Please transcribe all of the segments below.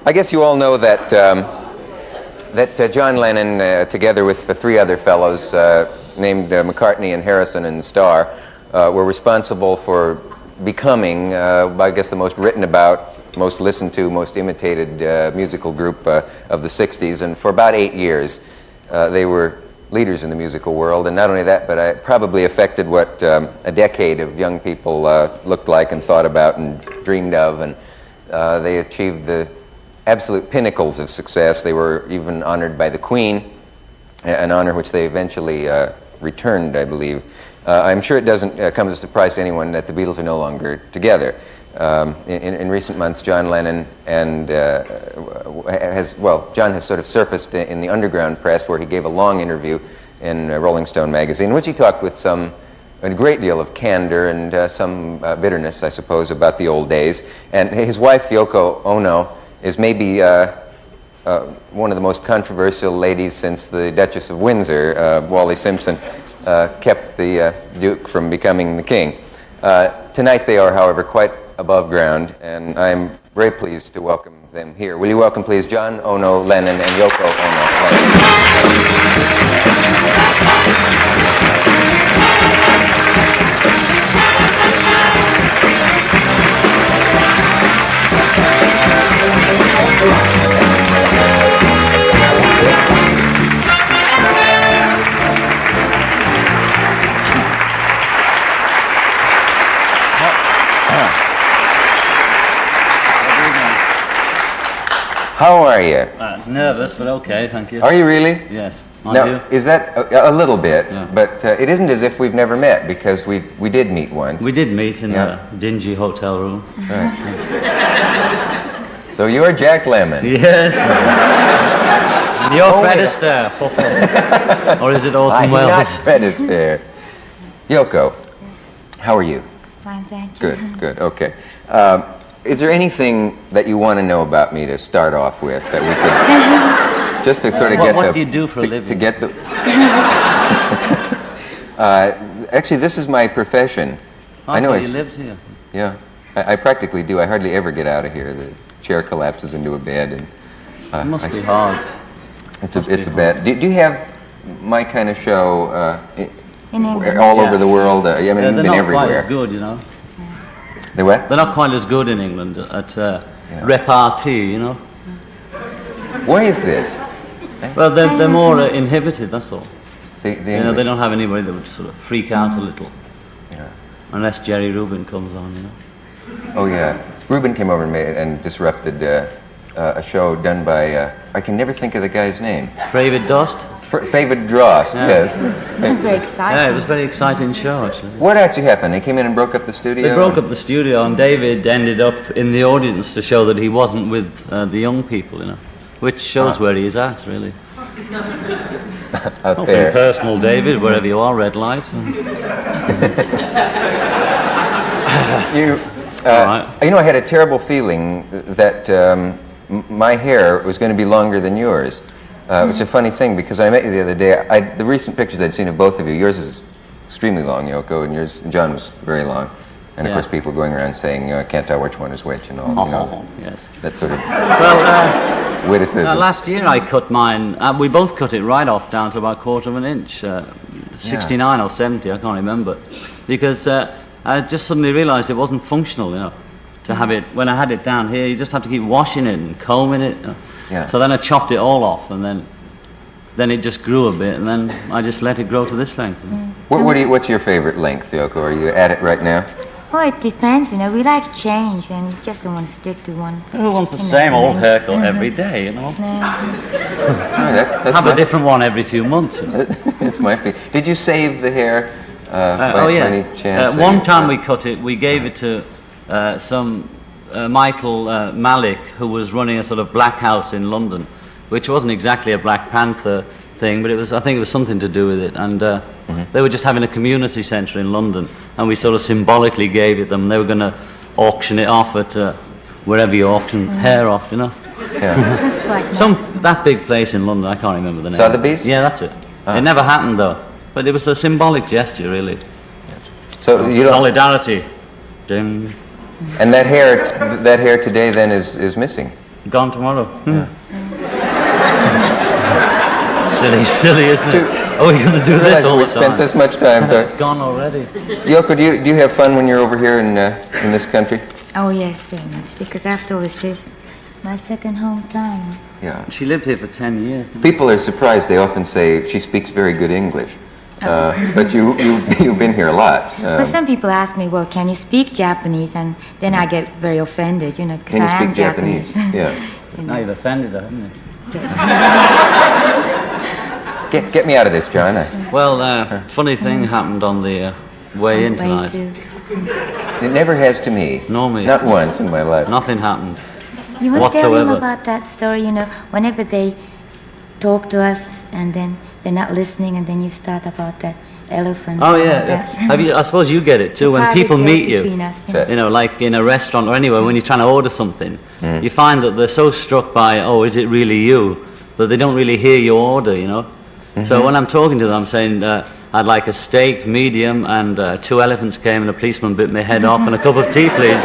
I guess you all know that John Lennon, together with the three other fellows named McCartney and Harrison and Starr, were responsible for becoming, I guess, the most written about, most listened to, most imitated musical group of the 60s. And for about 8 years, they were leaders in the musical world. And not only that, but it probably affected what a decade of young people looked like and thought about and dreamed of. And they achieved the absolute pinnacles of success. They were even honored by the Queen, an honor which they eventually returned, I believe. I'm sure it doesn't come as a surprise to anyone that the Beatles are no longer together. In recent months, John Lennon John has sort of surfaced in the underground press, where he gave a long interview in Rolling Stone magazine, in which he talked with a great deal of candor and some bitterness, I suppose, about the old days. And his wife, Yoko Ono, is maybe one of the most controversial ladies since the Duchess of Windsor. Wally Simpson kept the Duke from becoming the king. Tonight they are, however, quite above ground, and I'm very pleased to welcome them here. Will you welcome, please, John Ono Lennon and Yoko Ono How are you? Nervous, but okay, thank you. Are you really? Yes. Now, is that a little bit? Yeah. But it isn't as if we've never met, because we did meet once. We did meet in a dingy hotel room. Right. So you're Jack Lemmon. Yes. And you're Fred Astaire, Papa. Or is it Orson Welles? I'm not Fred Astaire. Yoko, how are you? Fine, thank you. Good, okay. Is there anything that you want to know about me to start off with, that we could, just to sort of get what do you do for a living? To get the... actually, this is my profession. I know you lived here. Yeah, I practically do. I hardly ever get out of here. The chair collapses into a bed, and it must be hard. It's a bed. Do you have my kind of show in England? All over the world? I mean, they're been not everywhere. quite as good, you know. They what? They're not quite as good in England at repartee, you know. Why is this? Well, they're more inhibited, that's all. You know, they don't have anybody that would sort of freak out a little. Yeah. Unless Jerry Rubin comes on, you know. Oh yeah, Rubin came over and disrupted a show done by I can never think of the guy's name. David Dost. David Drost, yes. It was very exciting. Yeah, it was a very exciting show, actually. What actually happened? They came in and broke up the studio? They broke up the studio, and David ended up in the audience to show that he wasn't with the young people, you know, which shows where he is at, really. Out Nothing there. personal, David, wherever you are, red light. You know, I had a terrible feeling that my hair was going to be longer than yours. It's a funny thing, because I met you the other day. The recent pictures I'd seen of both of you, yours is extremely long, Yoko, and yours, John, was very long. And of course, people going around saying, I can't tell which one is which and all. You know, yes. that sort of Well, witticism. last year I cut mine. We both cut it right off down to about 1/4 of an inch, 69 or 70, I can't remember, because I just suddenly realised it wasn't functional, you know, to have it. When I had it down here, you just have to keep washing it and combing it. You know. Yeah. So then I chopped it all off, and then it just grew a bit, and then I just let it grow to this length. What's your favorite length, Yoko? Are you at it right now? Well, it depends, you know. We like change, and we just don't want to stick to one. Who wants the same old haircut every day, you know? That's have a different one every few months. You know? That's my feeling. Did you save the hair by any chance? One time we cut it, we gave it to some Michael Malik, who was running a sort of black house in London, which wasn't exactly a Black Panther thing, but I think it was something to do with it. And they were just having a community centre in London, and we sort of symbolically gave it them. They were going to auction it off at wherever you auction hair off, you know. Yeah. That's quite nice. That big place in London, I can't remember the name. Sotheby's? Yeah, that's it. It never happened though, but it was a symbolic gesture, really. So you don't. Solidarity. Dim. And that hair today then is missing. Gone tomorrow. Silly, isn't it? Oh, you're going to do this all the time. Spent this much time. It's gone already. Yoko, do you have fun when you're over here in this country? Oh yes, very much. Because after all, this is my second hometown. Yeah. She lived here for 10 years. People are surprised. They often say she speaks very good English. But you've been here a lot. But some people ask me, well, can you speak Japanese? And then I get very offended, you know, because Can you I am speak Japanese? Yeah. You know. Now you've offended her, haven't you? Get me out of this, John. Well, funny thing happened on the way in tonight. It never has to me. Normally. Not once in my life. Nothing happened. You want to tell him whatsoever. about that story, you know, whenever they talk to us and then they're not listening and then you start about that elephant. Oh, and yeah. all that. Have you, I suppose you get it too. When Private people joke meet between you, us, So- you know, like in a restaurant or anywhere, when you're trying to order something, you find that they're so struck by, oh, is it really you, that they don't really hear your order, you know. So when I'm talking to them, I'm saying, I'd like a steak, medium, and 2 elephants came and a policeman bit my head off and a cup of tea, please.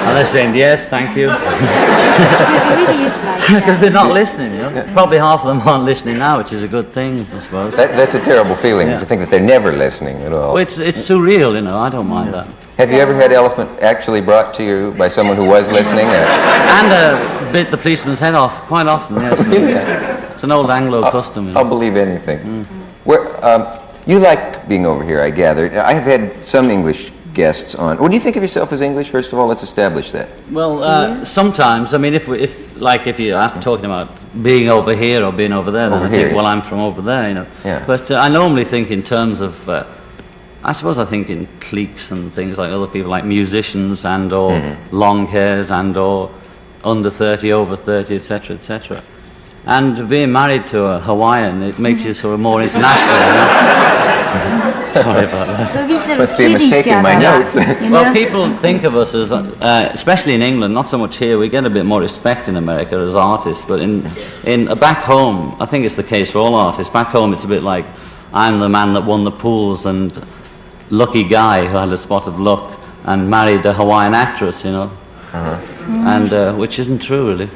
And they're saying, yes, thank you. It really is like Because that. they're not listening, you know. Probably half of them aren't listening now, which is a good thing, I suppose. That's a terrible feeling Yeah. to think that they're never listening at all. Well, it's surreal, you know. I don't mind that. Have you ever had elephant actually brought to you by someone who was listening? And bit the policeman's head off quite often. Yes. It's an old Anglo custom. You know. I'll believe anything. You like being over here, I gather. I have had some English guests on. What do you think of yourself as English? First of all, let's establish that. Well, sometimes. I mean, if you're talking about being over here or being over there, then Over I here, think, yeah. well, I'm from over there, you know. Yeah. But I normally think in terms of. I suppose I think in cliques and things like other people, like musicians and or long hairs and or under 30, over 30, etc., etc. And being married to a Hawaiian, it makes you sort of more international, you know? Sorry about that. So we sort of Must be a kid each mistake in my other, notes. you Well, know? people think of us as, especially in England, not so much here, we get a bit more respect in America as artists, but in back home, I think it's the case for all artists, back home it's a bit like, I'm the man that won the pools and lucky guy who had a spot of luck and married a Hawaiian actress, you know, and which isn't true, really.